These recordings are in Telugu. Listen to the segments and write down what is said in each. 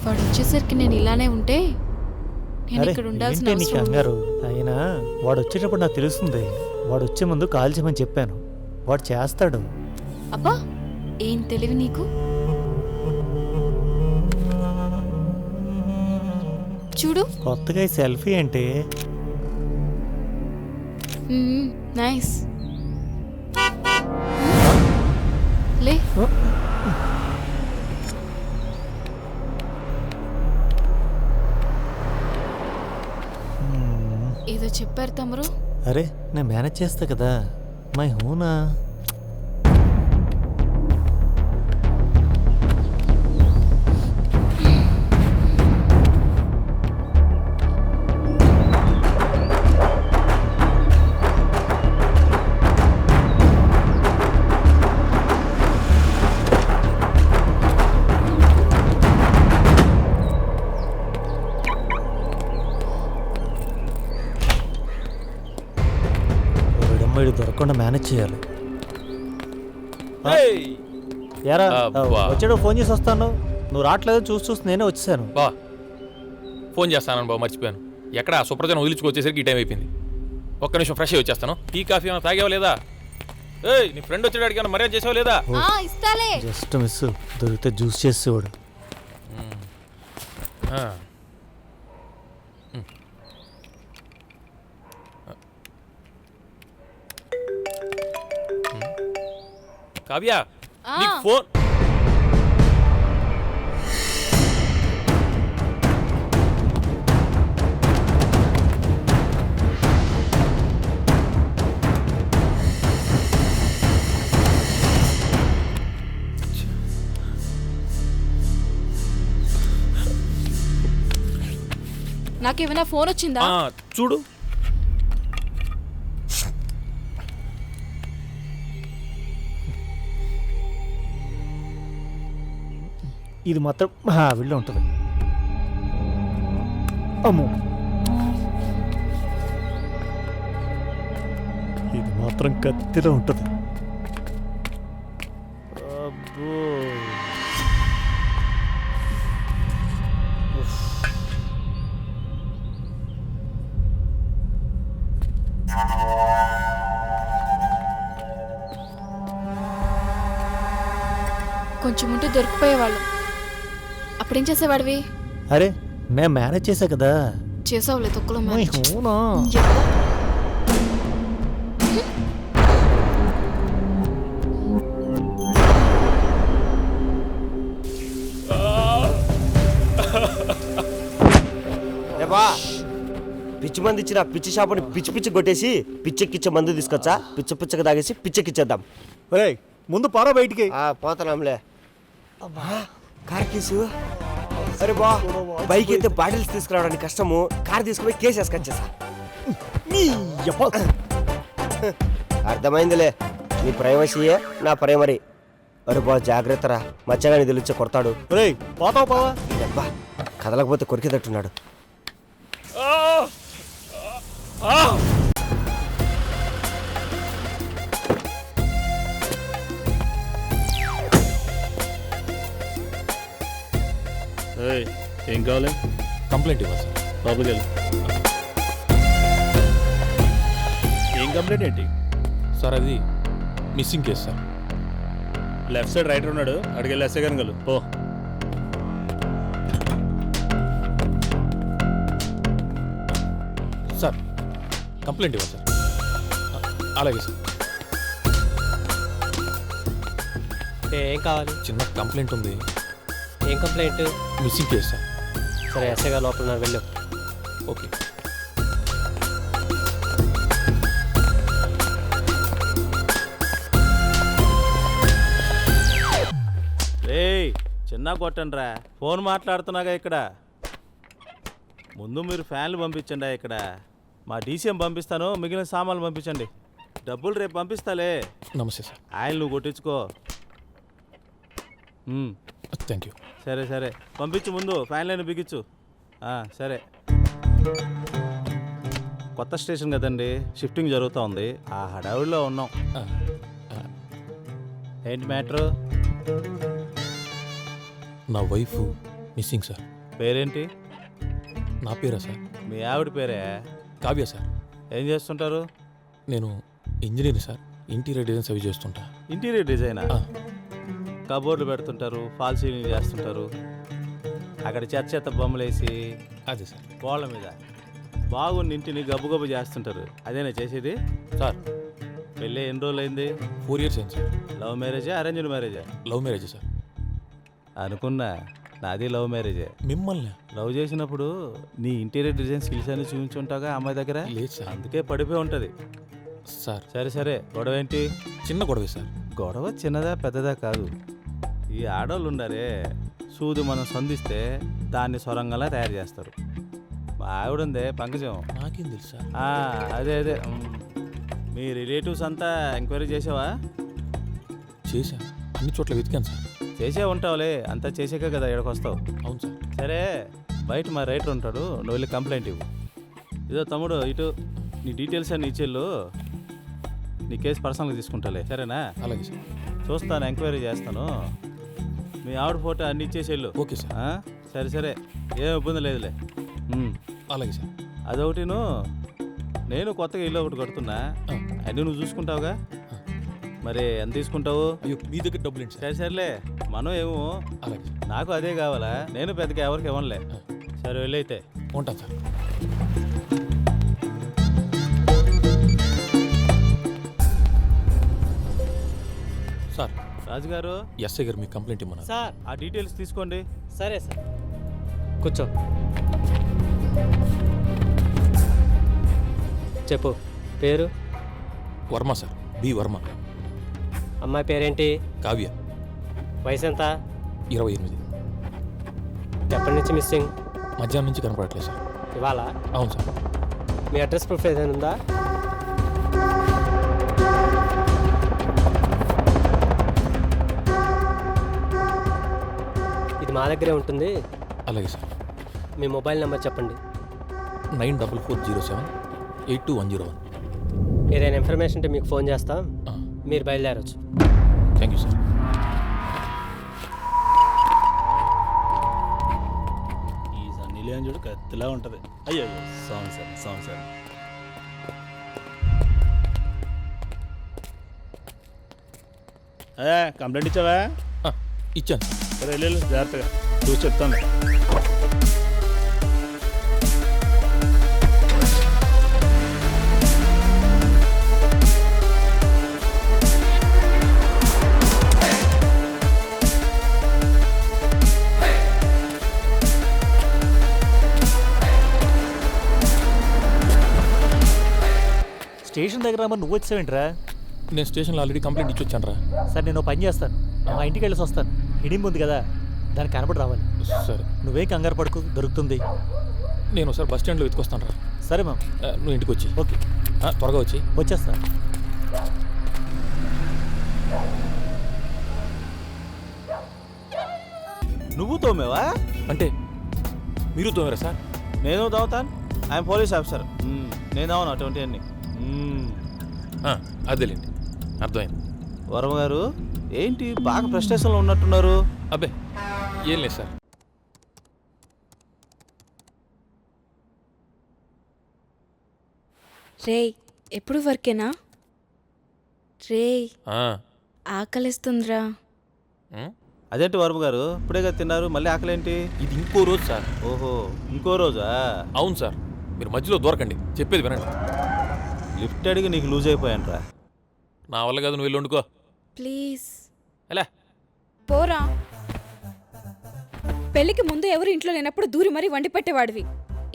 వాడు వచ్చేసరికి నేను ఇలానే ఉంటే నేను ఇక్కడ ఉండాల్సిన నీకు అవసరం కంగారు అయినా వాడు వచ్చేటప్పుడు నాకు తెలుస్తుంది. వాడు వచ్చే ముందు కాల్ చేయమని చెప్పాను. వాడు చేస్తాడు. అబ్బా ఏం తెలివి నీకు. చూడు కొత్తగా ఈ సెల్ఫీ అంటే నైస్. లే ఏదో చెప్పారు తమరు. అరే నేను మేనేజ్ చేస్తా కదా. మై హూనా వీడు దొరకకుండా మేనేజ్ చేయాలి. యారా వచ్చాడు ఫోన్ చేసి వస్తాను. నువ్వు రావట్లేదు చూసి నేనే వచ్చేసాను. బా ఫోన్ చేస్తాను బాబు, మర్చిపోయాను. ఎక్కడ సుప్రజను వదిలించుకొచ్చేసరికి ఈ టైం అయిపోయింది. ఒక్క నిమిషం ఫ్రెష్ అయ్యి వచ్చేస్తాను. టీ కాఫీ ఏమైనా తాగేవా లేదా? ఏయ్ నీ ఫ్రెండ్ వచ్చాడు ఏమైనా మర్యాద చేసావా లేదా? ఇస్తాలే. జస్ట్ మిస్ దొరికితే జ్యూస్ చేసేవాడు. కావ్య నీకు ఫోన్. నాకేమైనా ఫోన్ వచ్చిందా? చూడు. ఇది మాత్రం వీళ్ళు ఉంటుంది. అమ్మో ఇది మాత్రం కత్తిలో ఉంటుంది. అబ్బో కొంచెం ఉంటే దొరికిపోయేవాళ్ళు. అప్పుడేం చేసేవాడివి? అరే నేను మేనేజ్ చేశా కదా. చేసావులే తొక్కలో. అవునా పిచ్చి మంది ఇచ్చిన పిచ్చి షాపుని పిచ్చి పిచ్చి కొట్టేసి పిచ్చెక్కిచ్చే మందు తీసుకొచ్చా. పిచ్చకి తాగేసి పిచ్చెక్కిచ్చేద్దాం. ముందు పారా బయటికి. పోతాంలే. Car case. అరే బా బైక్ అయితే బాటిల్స్ తీసుకురావడానికి కష్టము. కార్ తీసుకుపోయి కేసు వేసుకొచ్చేసా. అర్థమైందిలే. నీ ప్రైవసీయే నా ప్రైమరీ. అరే బా జాగ్రత్తరా, మచ్చగాని తెలిచే కొడతాడు. పోతావా? అబ్బా కదలకపోతే కొరికేటట్టున్నాడు. ఏం కావాలి? కంప్లైంట్ ఇవ్వాలి సార్. లోపలికి వెళ్ళు. ఏం కంప్లైంట్ ఏంటి సార్? అది missing case sir. Left side writer ఉన్నాడు, అడిగెళ్ళి ఎస్ఐ గారిని కలు. పో. సార్ కంప్లైంట్ ఇవ్వాలి సార్. అలాగే సార్. ఏం కావాలి? చిన్న కంప్లైంట్ ఉంది. ఏం కంప్లైంట్? Missing case sir. సరే ఎస్ఐ గారు లోపల ఉన్నారు, వెళ్ళు. ఓకే. చిన్న కొట్టండిరా, ఫోన్ మాట్లాడుతున్నాగా ఇక్కడ. ముందు మీరు ఫ్యాన్లు పంపించండి. ఇక్కడ మా డీసీఎం పంపిస్తాను, మిగిలిన సామాన్లు పంపించండి. డబ్బులు రేపు పంపిస్తాలే. నమస్తే సార్. ఆయిల్ నువ్వు కొట్టించుకో. Thank you. సరే సరే పంపించు, ముందు ఫ్యాన్లైన్ బిగించు. సరే. కొత్త స్టేషన్ కదండి, షిఫ్టింగ్ జరుగుతూ ఉంది. ఆ హడావుడిలో ఉన్నాం. ఏంటి మ్యాటరు? నా వైఫ్ మిస్సింగ్ సార్. పేరేంటి? నా పేరా సార్? మీ ఆవిడ పేరే? కావ్య సార్. ఏం చేస్తుంటారు? నేను ఇంజనీర్ సార్. ఇంటీరియర్ డిజైన్స్ అవి చేస్తుంటా. ఇంటీరియర్ డిజైనా? ఆ, కబోర్డులు పెడుతుంటారు, ఫాల్ సీలింగ్ చేస్తుంటారు, అక్కడ చెత్త చెత్త బొమ్మలు వేసి అదే సార్. గోళ్ళ మీద బాగున్న ఇంటిని గబ్బు గబ్బు చేస్తుంటారు. అదేనా చేసేది? సార్ పెళ్ళి ఎన్ని రోజులు అయింది? 4 years అయింది సార్. లవ్ మ్యారేజా, అరేంజ్డ్ మ్యారేజా? Love marriage sir. అనుకున్నా, నాది లవ్ మ్యారేజే. మిమ్మల్ని లవ్ చేసినప్పుడు నీ ఇంటీరియర్ డిజైన్ స్కిల్స్ అన్ని చూపించుంటావుగా అమ్మాయి దగ్గర, లేదు సార్. అందుకే పడిపోయి ఉంటుంది. సార్ సరే సరే, గొడవ ఏంటి? చిన్న గొడవే సార్. గొడవ చిన్నదా పెద్దదా కాదు. ఈ ఆడవాళ్ళు ఉండారే, సూది మనం సంధిస్తే దాన్ని సొరంగంలా తయారు చేస్తారు. మా ఆవిడుందే పంకజం, నాకేం తెలుసు సార్. అదే అదే. మీ రిలేటివ్స్ అంతా ఎంక్వైరీ చేసావా? చేశా, అన్ని చోట్ల వెతికాను సార్. చేసే ఉంటావులే, అంతా చేసాక కదా ఇక్కడికి వస్తావు. అవును సార్. సరే, బయట మా రైటర్ ఉంటాడు, నువ్వు వెళ్ళి కంప్లైంట్ ఇవ్వు. ఇదో తమ్ముడు, ఇటు నీ డీటెయిల్స్ అన్ని ఇచ్చేళ్ళు, నీ కేసు పర్సనల్గా తీసుకుంటాలే, సరేనా? అలాగే సార్. చూస్తాను, ఎంక్వైరీ చేస్తాను. మీ ఆవిడ ఫోటో అన్ని ఇచ్చేసేళ్ళు. Okay sir. సరే సరే, ఏం ఇబ్బంది లేదులే. అలాగే సార్. అదొకటిను, నేను కొత్తగా ఇల్లు ఒకటి కడుతున్నా, అన్నీ నువ్వు చూసుకుంటావుగా. మరి ఎంత తీసుకుంటావు? అయ్యో, మీ దగ్గర డబ్బులు ఏంటి సార్? సరే సరేలే, మనం ఏమో, అలాగే సార్. నాకు అదే కావాలా, నేను పెద్దగా ఎవరికి ఇవ్వనులే. సరే వెళ్ళైతే. ఉంటాను సార్. సార్, రాజుగారు, ఎస్ఐ గారు మీ కంప్లైంట్ ఇమ్మన్నారు. సార్. ఆ డీటెయిల్స్ తీసుకోండి. సరే సార్, కూర్చో. చెప్పు. పేరు? Varma sir, B Varma. అమ్మాయి పేరేంటి? కావ్య. వయసు ఎంత? 28. ఎప్పటి నుంచి మిస్సింగ్? మధ్యాహ్నం నుంచి కనపడట్లేదు సార్. ఇవాళ? అవును సార్. మీ అడ్రస్ ప్రూఫ్ ఏదైనా ఉందా? ఇది మా దగ్గరే ఉంటుంది. అలాగే సార్. మీ మొబైల్ నెంబర్ చెప్పండి. 9440782101. ఏదైనా ఇన్ఫర్మేషన్ ఉంటే మీకు ఫోన్ చేస్తాం, మీరు బయలుదేరచ్చు. Thank you sir. ఈ సన్నీలేని చూడు కత్తిలా ఉంటుంది. అయ్యో song sir, song sir. Complaint ఇచ్చావా? ఇచ్చాను. సరే వెళ్ళు, జాగ్రత్తగా చూసి చెప్తాను. స్టేషన్ దగ్గర రమ్మని నువ్వు వచ్చావేంట్రా? నేను స్టేషన్లో ఆల్రెడీ కంప్లైంట్ ఇచ్చి వచ్చాను రా. సరే, నేను పని చేస్తాను, మా ఇంటికి వెళ్ళేసి వస్తాను. హిడింపు ఉంది కదా, దానికి కనపడి రావాలి. సరే, నువ్వేం కంగారు పడుకు, దొరుకుతుంది. నేను ఒకసారి బస్ స్టాండ్లో వెతుకొస్తాను రా. సరే మ్యామ్. నువ్వు ఇంటికి వచ్చి. ఓకే, త్వరగా వచ్చి. వచ్చేస్తా. నువ్వు తోమేవా? అంటే మీరు తోమారా సార్? నేను తోముతాను, ఐఎమ్ పోలీస్ ఆఫీసర్. నేను అవును అటువంటి అన్ని. అదేలేండి, అర్థమైంది. వర్మ గారు, ఏంటి బాగా ఫ్రస్ట్రేషన్లో ఉన్నట్టున్నారు? అబ్బే ఏం లేదు సార్. రేయ్, ఎప్పుడు వర్కేనా? రేయ్, ఆకలిస్తుందిరా. అదేంటి వర్మ గారు, ఇప్పుడేగా తిన్నారు, మళ్ళీ ఆకలేంటి? ఇది ఇంకో రోజు సార్. ఓహో, ఇంకో రోజా? అవును సార్. మీరు మధ్యలో దూరకండి, చెప్పేది వినండి. లిఫ్ట్ అడిగి నీకు లూజ్ అయిపోయానురా. నా వల్ల కాదు, నువ్వు వెళ్ళి వండుకో. ప్లీజ్ ఎలా? పోరా. పెళ్లికి ముందు ఎవరు ఇంట్లో లేనప్పుడు దూరి మరీ వండి పెట్టేవాడివి.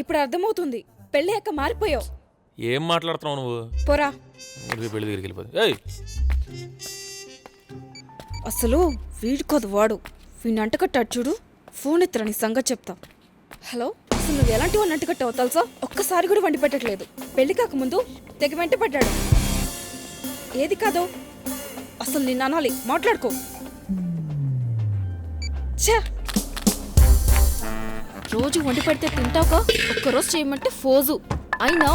ఇప్పుడు అర్థమవుతుంది, పెళ్లి అక్క మారిపోయావు. ఏం మాట్లాడుతున్నావు నువ్వు? పోరా. పెళ్లి దగ్గరికి వెళ్ళిపోదు. ఏయ్, అసలు వీడుకోదు వాడు. వీడిని అంటకట్టాడు చూడు. ఫోన్ ఎత్తరా, నీ సంగతి చెప్తా. హలో, అసలు నువ్వు ఎలాంటి వాడిని అంటకట్టావు తెలుసా? ఒక్కసారి కూడా వండి పెట్టట్లేదు. పెళ్లి కాకముందు తెగ వెంట పడ్డాడు. ఏది కాదో అసలు నిన్ను అనాలి, మాట్లాడుకో. ఛే, రోజు వండి పెడితే తింటావుగా, ఒక్కరోజు చేయమంటే ఫోజు. అయినా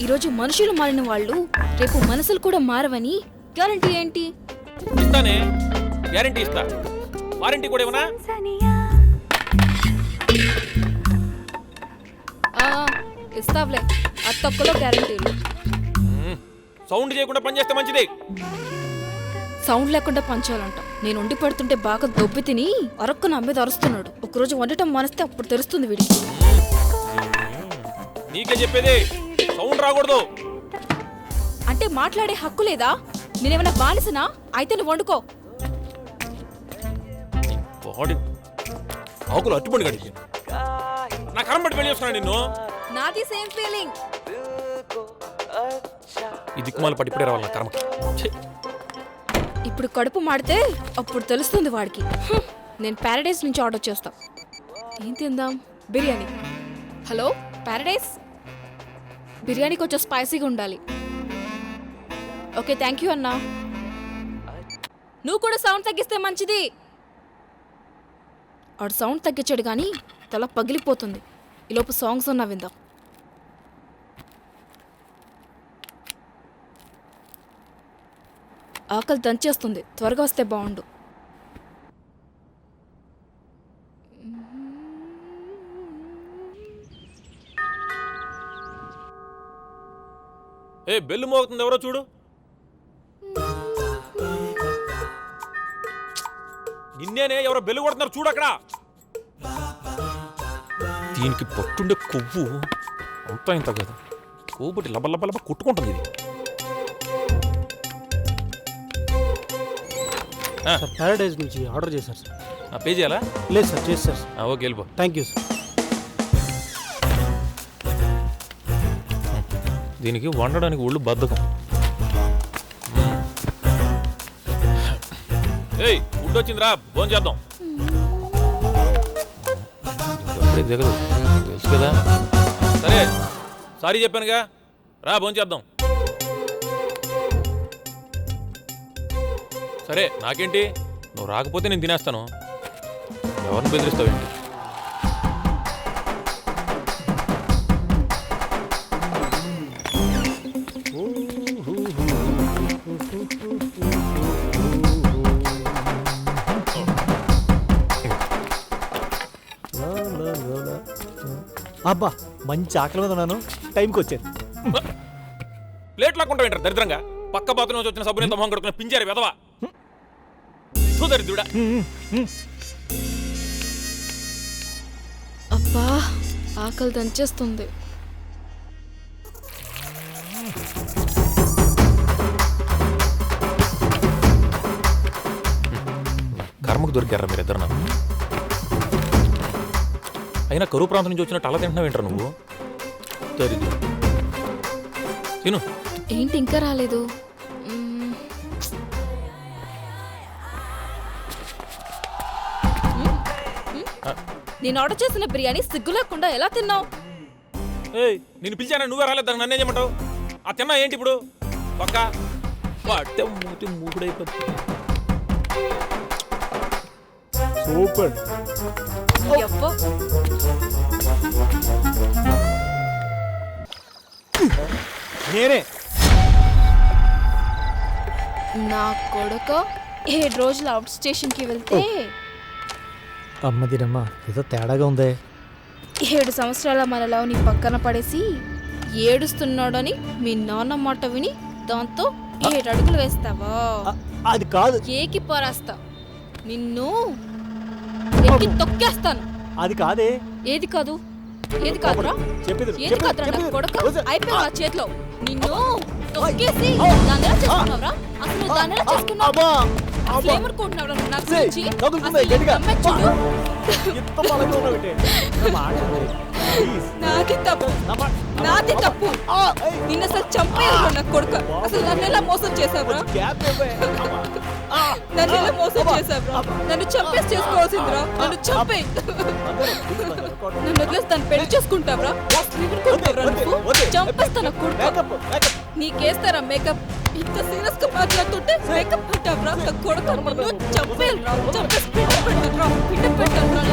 ఈరోజు మనుషులు మారిన వాళ్ళు రేపు మనసులు కూడా మారవని గ్యారంటీ ఏంటి? ఇస్తానే, గ్యారంటీ ఇస్తా. వారంటీ కూడా ఇవ్వనా? చేస్తావులే అది తక్కువలో గ్యారంటీలు. సౌండ్ చేయకుండా పని చేస్తే మంచిది. సౌండ్ లేకుండా పంచాలంట. నేను వండి పెడుతుంటే బాగా దొబ్బి తిని అరక్కు నా మీద అరుస్తున్నాడు. ఒకరోజు వండటం మానేస్తే అప్పుడు తెలుస్తుంది వీడికి. నీకే చెప్పేది, సౌండ్ రాకూడదు. అంటే మాట్లాడే హక్కు లేదా? నేనేమైనా బానిసనా? అయితే నువ్వు వండుకో. బాడీ ఆకులు అట్టుబడి గడిచి నా కరం పట్టి పెళ్లి చేస్తున్నాను నిన్ను. నాది సేమ్ ఫీలింగ్. ఈ దిక్కుమాల పట్టి ఇప్పుడే రావాలి నా కర్మ. ఇప్పుడు కడుపు మాడితే అప్పుడు తెలుస్తుంది వాడికి. నేను ప్యారడైజ్ నుంచి ఆర్డర్ చేస్తా. ఏం తిందాం? బిర్యానీ. హలో ప్యారడైజ్, బిర్యానీ కొంచెం స్పైసీగా ఉండాలి. ఓకే థ్యాంక్ యూ అన్నా. నువ్వు కూడా సౌండ్ తగ్గిస్తే మంచిది. ఆడు సౌండ్ తగ్గించాడు కానీ తల పగిలిపోతుంది. ఈలోపు సాంగ్స్ అన్నా విందాం. ఆకలి దంచేస్తుంది, త్వరగా వస్తే బాగుండు. ఏ బెల్లు మోగుతుంది, ఎవరో చూడు. నిన్నేనే, ఎవరో బెల్లు కొడుతున్నారు చూడు అక్కడ. దీనికి పట్టుండే కొవ్వు అంతా ఇంత కదా, కొవ్వు బట్టి లబ్బ లబ్బ లబ్బ కొట్టుకుంటుంది ఇది. సార్ ప్యారడైజ్ నుంచి ఆర్డర్ చేశారు సార్. పే చేయాలా? లేదు సార్, చేశారు సార్. ఓకే వెళ్ళిపో. Thank you sir. దీనికి వండడానికి ఒళ్ళు బద్ధకం. ఏయ్ ఫుడ్ వచ్చిందిరా, భోజనం చేద్దాం. దిగదు తెలుసు కదా. సరే సారీ చెప్పానుగా, రా భోజనం చేద్దాం. సరే నాకేంటి, నువ్వు రాకపోతే నేను తినేస్తాను. ఎవరిని బెదిరిస్తావేంటి? అబ్బా మంచి ఆకలి మీద ఉన్నాను, టైంకి వచ్చాను. ప్లేట్ లాక్కుంటా వింటారు దరిద్రంగా. పక్క బాత్రూమ్ నుంచి వచ్చిన సబ్బుని మొహం కడుకున్న పింజారు వెదవా దరిద్రుడా. అబ్బా ఆకలి దంచేస్తుంది. కర్మకు దొరికారా మీరిద్దరు నాకు. అయినా కరువు ప్రాంతం నుంచి వచ్చినట్టు అలా తింటున్నావు ఏంటారు నువ్వు? దరిద్రుడు తిను. ఏంటి ఇంకా రాలేదు? నేను ఆర్డర్ చేసిన బిర్యానీ సిగ్గు లేకుండా ఎలా తిన్నావు? ఏయ్ నేను పిలిచానా, నువ్వే రాలేదు, దాన్ని నన్నేం చేయమంటావు? ఆ తిన్నా ఏంటి ఇప్పుడు? పక్క పట్టే మూతి మూకుడైపోతుంది. సూపర్. యబ్బా. నేనే నా కొడుక 7 రోజులు అవుట్ స్టేషన్కి వెళ్తే అమ్మదిరమ్మ ఏదో తేడాగా ఉందే. 7 సంవత్సరాల మనలో నీ పక్కన పడేసి ఏడుస్తున్నాడని మీ నాన్న మాట విని దాంతో 7 అడుగులు వేస్తావా? అది కాదు. ఏకి పారేస్తా నిన్ను, ఎక్కి తొక్కేస్తాను. అది కాదే. ఏది కాదు? ఏది కాదురా? ఏది కాదురా నా కొడుకు? అయిపోయావు నా చేతిలో. నిన్ను తొక్కేసి దాన్ని ఎలా చేసుకున్నావురా? అసలు దాన్ని ఎలా చేసుకున్నావు? అసలు ఏమనుకుంటున్నావురా నువ్వు నా గురించి? అసలు నాది తప్పు, నాది తప్పు. నిన్ను అసలు చంపేయాలి నా కొడుకు. అసలు నన్ను ఎలా మోసం చేసావురా? నన్ను ఎలా మోసం చేసావురా? నన్ను చంపేసి చేసుకోవాల్సిందిరా. నన్ను చంపే, నన్ను వదిలేసి దాన్ని పెళ్లి చేసుకుంటావురా? నువ్వు చంపేస్తాను కొడుకు. నీకేస్తారా మేకప్? ఇంత సీరియస్ గా మాట్లాడుతుంటే మేకప్ పెట్టావురా నా కొడుకు. చంపేయాలిరా, చంపేసి పిండి పెట్టానురా.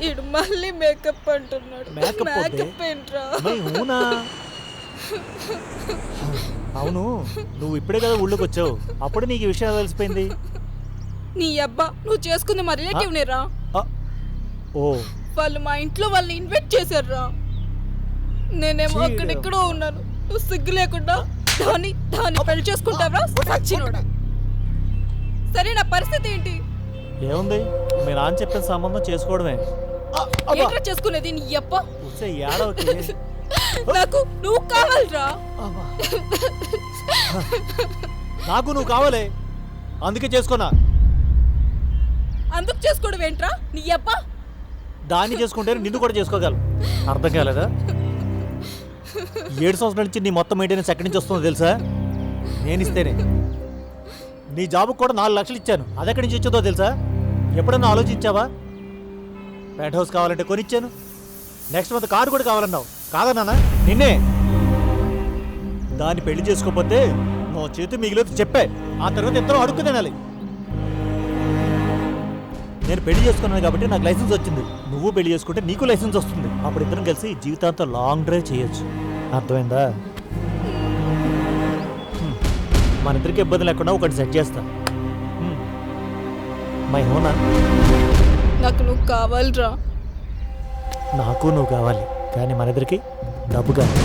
ఈడు మళ్ళీ మేకప్ అంటున్నాడు. మేకప్ ఏంట్రా? అవును, నువ్వు ఇప్పుడే కదా ఊళ్ళోకి వచ్చావు, అప్పుడు నీకు ఈ విషయం తెలిసిపోయింది. నీ అబ్బా, నువ్వు చేసుకుంది మా రిలేటివ్ నేరా. ఓ వాళ్ళు మా ఇంట్లో వాళ్ళని ఇన్వైట్ చేశారురా. నేనేమో అక్కడెక్కడో ఉన్నాను. నువ్వు సిగ్గు లేకుండా దాన్ని పెళ్లి చేసుకుంటావా? సచ్చినోడా. సరే నా పరిస్థితి ఏంటి? ఏముంది, మీ నాన్న చెప్పిన సంబంధం చేసుకోవడమే. ఏంట్రా చేసుకునేది నీ అప్ప? ఉస్సే, ఏడవకి. నాకు నువ్వు కావాలిరా. నాకు నువ్వు కావాలే, అందుకే చేసుకున్నా. అందుకు చేసుకోవడం ఏంట్రా నీ అప్ప? దాన్ని చేసుకుంటే నిన్ను కూడా చేసుకోగలను. అర్థం కాలేదా? 7 సంవత్సరాల నుంచి నీ మొత్తం మెయింటెనెన్స్ ఎక్కడి నుంచి వస్తుందో తెలుసా? నేను ఇస్తేనే. నీ జాబుకు కూడా 4 లక్షలు ఇచ్చాను, అది ఎక్కడి నుంచి వచ్చేదో తెలుసా? ఎప్పుడన్నా ఆలోచించావా? పెంట్ హౌస్ కావాలంటే కొనిచ్చాను. నెక్స్ట్ మంత్ కారు కూడా కావాలన్నావు, కాదన్నా నిన్నే. దాన్ని పెళ్లి చేసుకోకపోతే నా చేతి మిగిలేదు చెప్పే. ఆ తర్వాత ఇద్దరు అడుక్కు తినాలి. నేను పెళ్లి చేసుకున్నాను కాబట్టి నాకు లైసెన్స్ వచ్చింది. నువ్వు పెళ్లి చేసుకుంటే నీకు లైసెన్స్ వస్తుంది. అప్పుడు ఇద్దరం కలిసి జీవితాంతం లాంగ్ డ్రైవ్ చేయొచ్చు. అర్థమైందా? మన ఇద్దరికి ఇబ్బంది లేకుండా ఒకటి సెట్ చేస్తా. మై హోనా. నాకు నువ్వు కావాలిరా. నాకు నువ్వు కావాలి, కానీ మన ఇద్దరికి డబ్బు కావాలి.